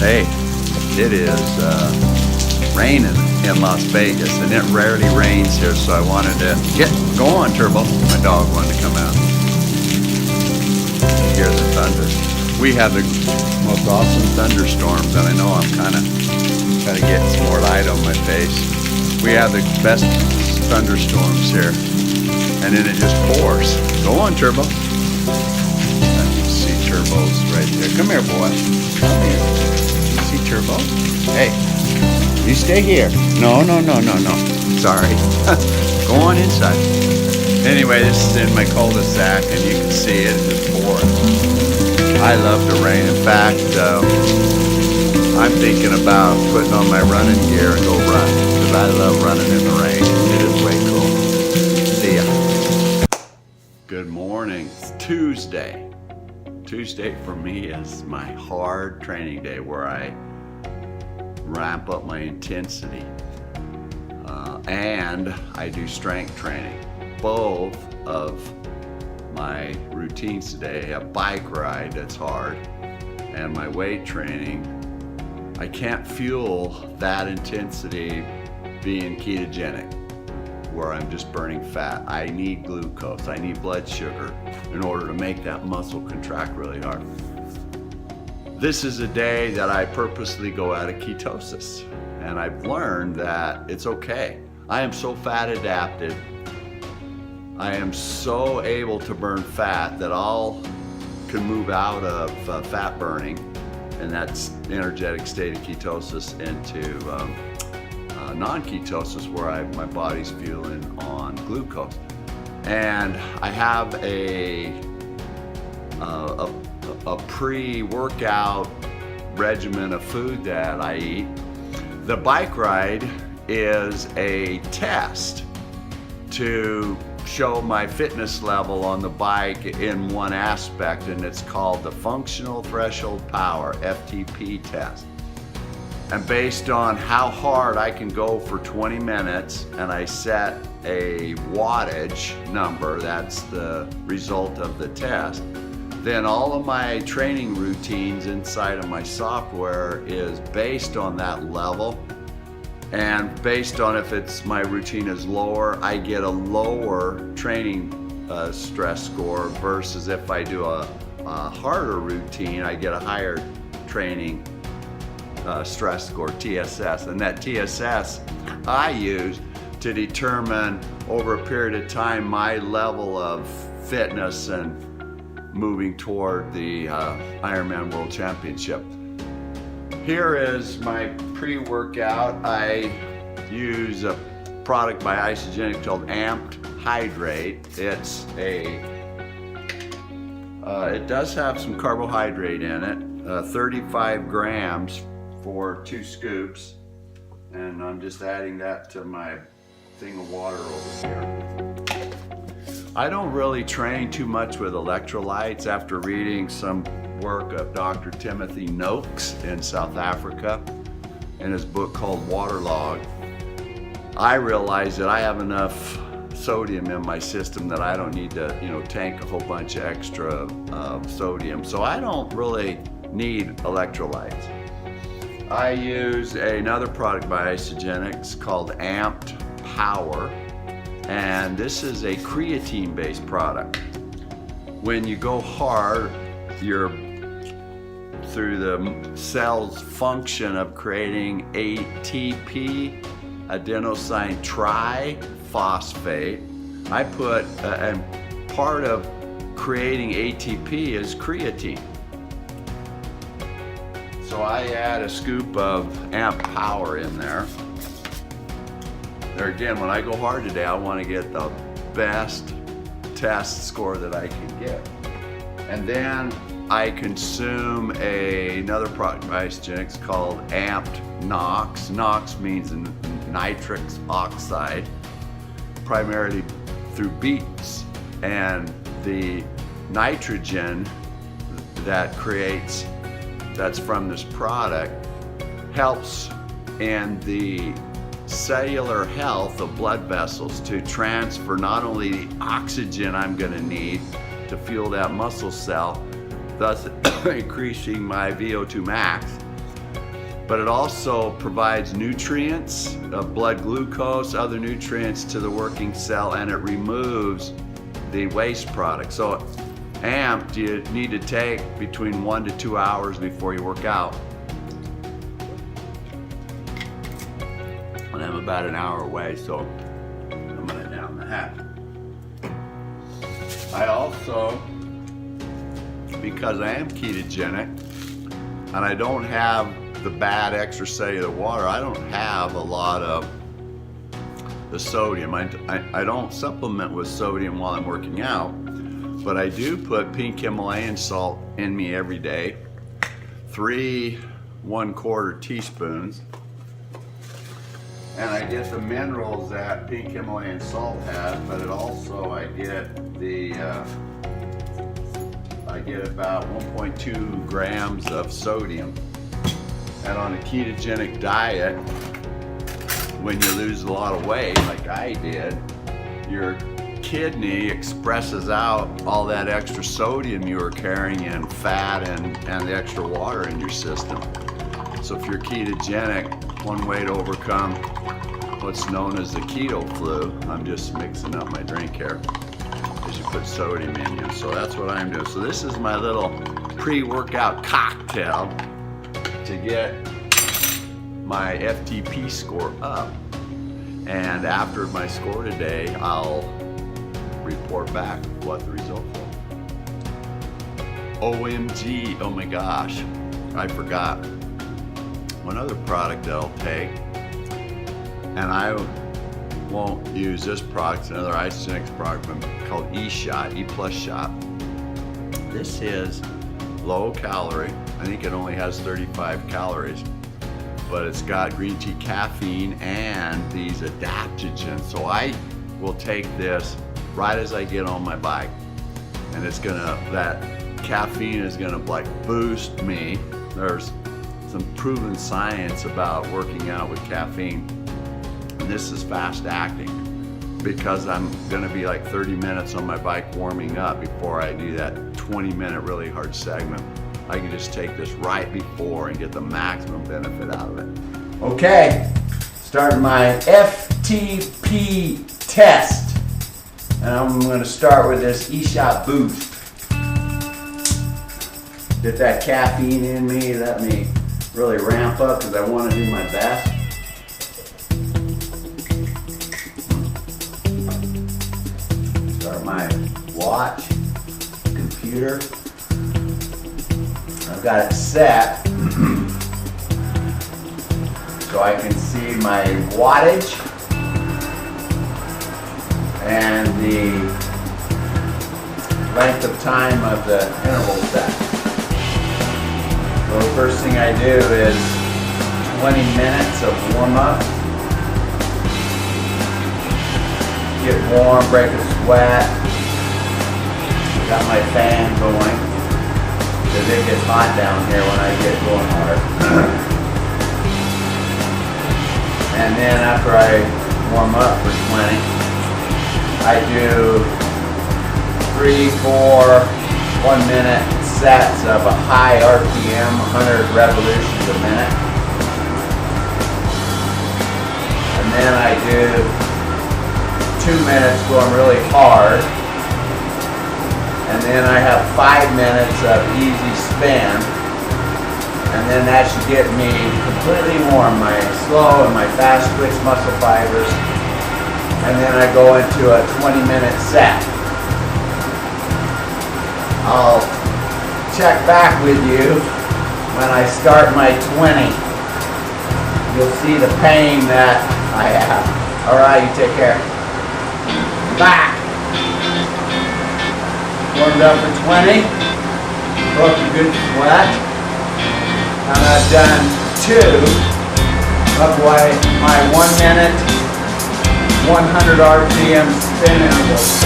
Hey, it is raining in Las Vegas, and it rarely rains here, so I wanted to get going, Turbo. My dog wanted to come out. Hear the thunder. We have the most awesome thunderstorms, and I know I'm kind of getting some more light on my face. We have the best thunderstorms here, and then it just pours. Go on, Turbo. You see Turbo's right there. Come here, boy. Come here. You see Turbo? Hey, you stay here. No. Sorry. Go on inside. Anyway, this is in my cul-de-sac, and you can see it just pouring. I love the rain. In fact, I'm thinking about putting on my running gear and go run, because I love running in the rain. It is way cool. See ya. Good morning. It's Tuesday. Tuesday for me is my hard training day where I ramp up my intensity and I do strength training. Both of my routines today, a bike ride that's hard and my weight training, I can't fuel that intensity being ketogenic, where I'm just burning fat. I need glucose, I need blood sugar in order to make that muscle contract really hard. This is a day that I purposely go out of ketosis, and I've learned that it's okay. I am so fat adapted. I am so able to burn fat that I'll can move out of fat burning, and that's energetic state of ketosis, into non-ketosis, where my body's fueling on glucose. And I have a pre-workout regimen of food that I eat. The bike ride is a test to show my fitness level on the bike in one aspect, and it's called the Functional Threshold Power, FTP test. And based on how hard I can go for 20 minutes, and I set a wattage number, that's the result of the test, then all of my training routines inside of my software is based on that level. And based on if my routine is lower, I get a lower training stress score, versus if I do a harder routine, I get a higher training stress score, TSS. And that TSS I use to determine over a period of time my level of fitness and moving toward the Ironman World Championship. Here is my pre-workout. I use a product by Isogenic called Amped Hydrate. It's it does have some carbohydrate in it, 35 grams for 2 scoops, and I'm just adding that to my thing of water over here. I don't really train too much with electrolytes. After reading some work of Dr. Timothy Noakes in South Africa in his book called Waterlogged, I realized that I have enough sodium in my system that I don't need to, tank a whole bunch of extra sodium. So I don't really need electrolytes. I use another product by Isogenics called Amped Power, and this is a creatine-based product. When you go hard, you're through the cell's function of creating ATP, adenosine triphosphate. I put, and part of creating ATP is creatine. So I add a scoop of Amp Power in there. There again, when I go hard today, I want to get the best test score that I can get. And then I consume another product by Isogenics called Amped NOx. NOx means nitric oxide, primarily through beets. And the nitrogen that's from this product helps in the cellular health of blood vessels to transfer not only the oxygen I'm going to need to fuel that muscle cell, thus increasing my VO2 max, but it also provides nutrients, blood glucose, other nutrients to the working cell, and it removes the waste product. So amped, you need to take between 1 to 2 hours before you work out. And I'm about an hour away, so I'm gonna down the hat. I also, because I am ketogenic and I don't have the bad extracellular water, I don't have a lot of the sodium. I don't supplement with sodium while I'm working out, but I do put pink Himalayan salt in me every day, 3 1/4 teaspoons. And I get the minerals that pink Himalayan salt has, but it also, I get about 1.2 grams of sodium. And on a ketogenic diet, when you lose a lot of weight, like I did, your kidney expresses out all that extra sodium you were carrying in fat and the extra water in your system. So if you're ketogenic, one way to overcome what's known as the keto flu, I'm just mixing up my drink here, is you put sodium in you. So that's what I'm doing. So this is my little pre-workout cocktail to get my FTP score up. And after my score today, I'll report back what the results are. OMG, oh my gosh, I forgot. One other product that I'll take, and I won't use this product, it's another Isagenix product called E-Shot, E+ Shot. This is low calorie. I think it only has 35 calories, but it's got green tea caffeine and these adaptogens. So I will take this right as I get on my bike, and it's gonna, that caffeine is gonna like boost me. There's some proven science about working out with caffeine, and this is fast acting because I'm gonna be like 30 minutes on my bike warming up before I do that 20-minute really hard segment. I can just take this right before and get the maximum benefit out of it. Okay, starting my FTP test. And I'm gonna start with this E-Shot Boost. Get that caffeine in me, let me really ramp up because I want to do my best. Start my watch, computer. I've got it set so I can see my wattage and the length of time of the interval set. So the first thing I do is 20 minutes of warm up. Get warm, break a sweat. Got my fan going because it gets hot down here when I get going hard. And then after I warm up for 20, I do 3, 4, 1-minute sets of a high RPM, 100 revolutions a minute. And then I do 2 minutes going really hard. And then I have 5 minutes of easy spin. And then that should get me completely warm, my slow and my fast twitch muscle fibers. And then I go into a 20-minute set. I'll check back with you when I start my 20. You'll see the pain that I have. All right, you take care. Back. Warmed up for 20. Broke a good sweat. And I've done 2 of my 1 minute, 100 RPM spin intervals.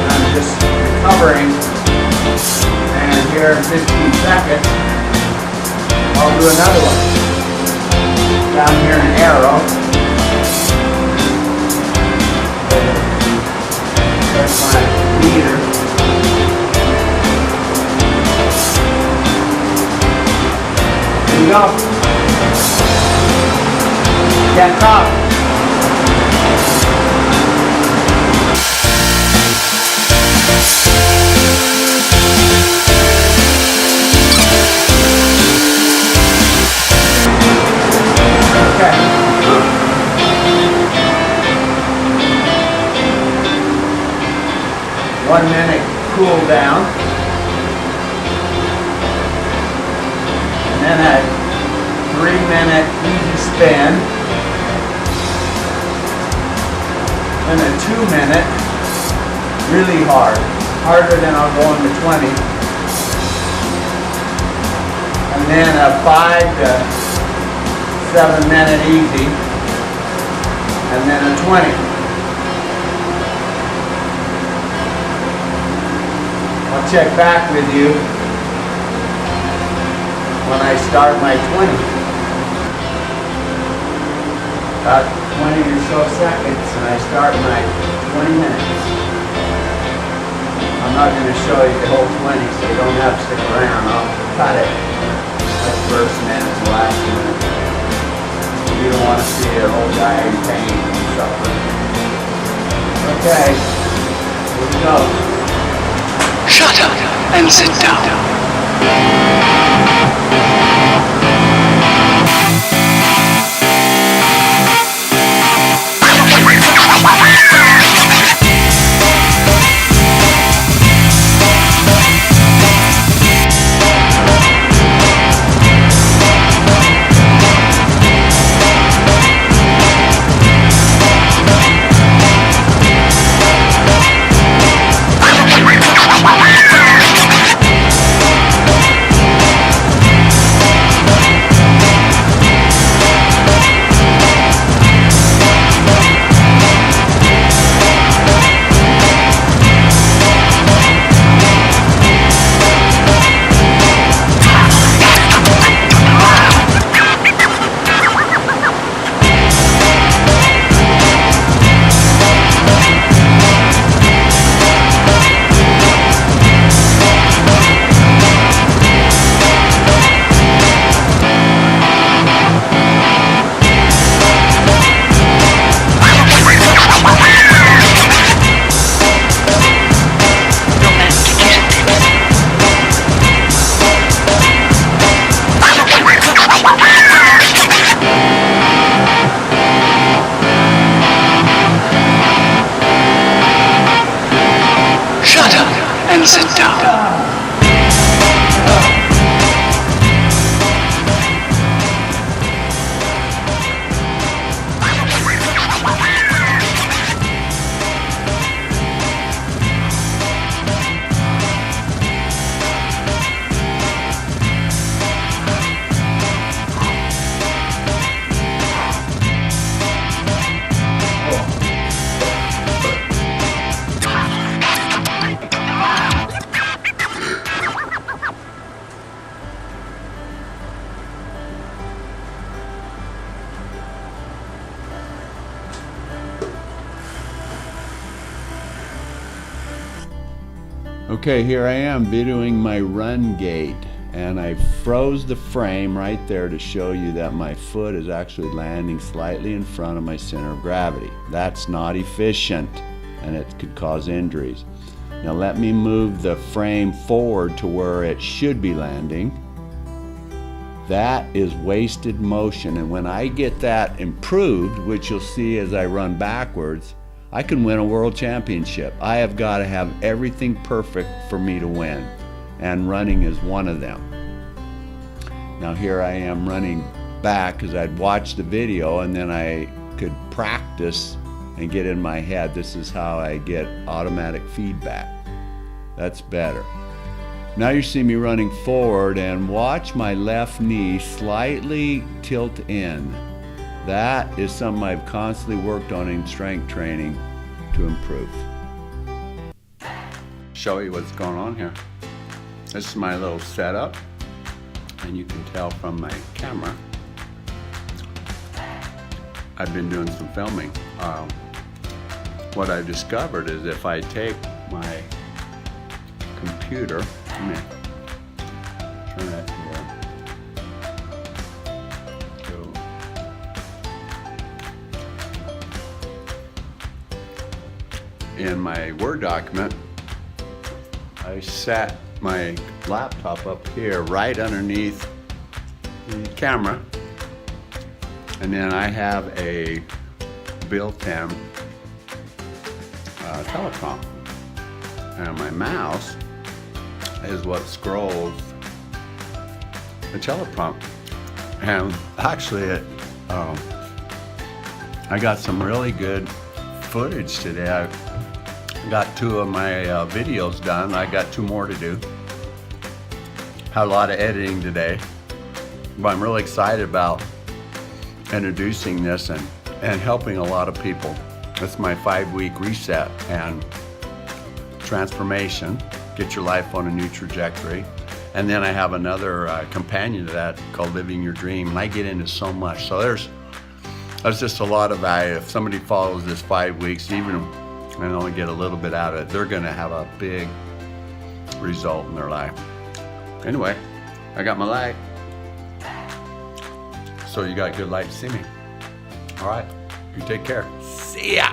I'm just recovering, and here in 15 seconds, I'll do another one. Down here in arrow. There's my meter. we go. Get up. Okay. 1 minute cool down. And then a 3-minute easy spin. And a 2-minute really hard. Harder than I'll go in the 20. And then a 5 to 7-minute easy. And then a 20. I'll check back with you when I start my 20. About 20 or so seconds and I start my 20 minutes. I'm not going to show you the whole 20 so you don't have to stick around. I'll cut it like first minute to last minute. You don't want to see an old guy in pain and suffering. Okay, here we go. Shut up and sit down. And sit down. Okay, here I am videoing my run gait, and I froze the frame right there to show you that my foot is actually landing slightly in front of my center of gravity. That's not efficient and it could cause injuries. Now let me move the frame forward to where it should be landing. That is wasted motion, and when I get that improved, which you'll see as I run backwards, I can win a world championship. I have got to have everything perfect for me to win, and running is one of them. Now here I am running back because I'd watched the video and then I could practice and get in my head, this is how I get automatic feedback. That's better. Now you see me running forward, and watch my left knee slightly tilt in. That is something I've constantly worked on in strength training to improve. Show you what's going on here. This is my little setup, and you can tell from my camera I've been doing some filming. What I've discovered is if I take my computer, let me turn that here. in my Word document, I set my laptop up here right underneath the camera, and then I have a built-in teleprompter, and my mouse is what scrolls the teleprompter. And actually, I got some really good footage today. I got 2 of my videos done. I got 2 more to do. Had a lot of editing today, but I'm really excited about introducing this and helping a lot of people. It's my 5-week reset and transformation, get your life on a new trajectory. And then I have another companion to that called Living Your Dream, and I get into so much. So there's just a lot of value. If somebody follows this 5 weeks, even and only get a little bit out of it, they're gonna have a big result in their life. Anyway, I got my light. So you got good light to see me. All right, you take care. See ya.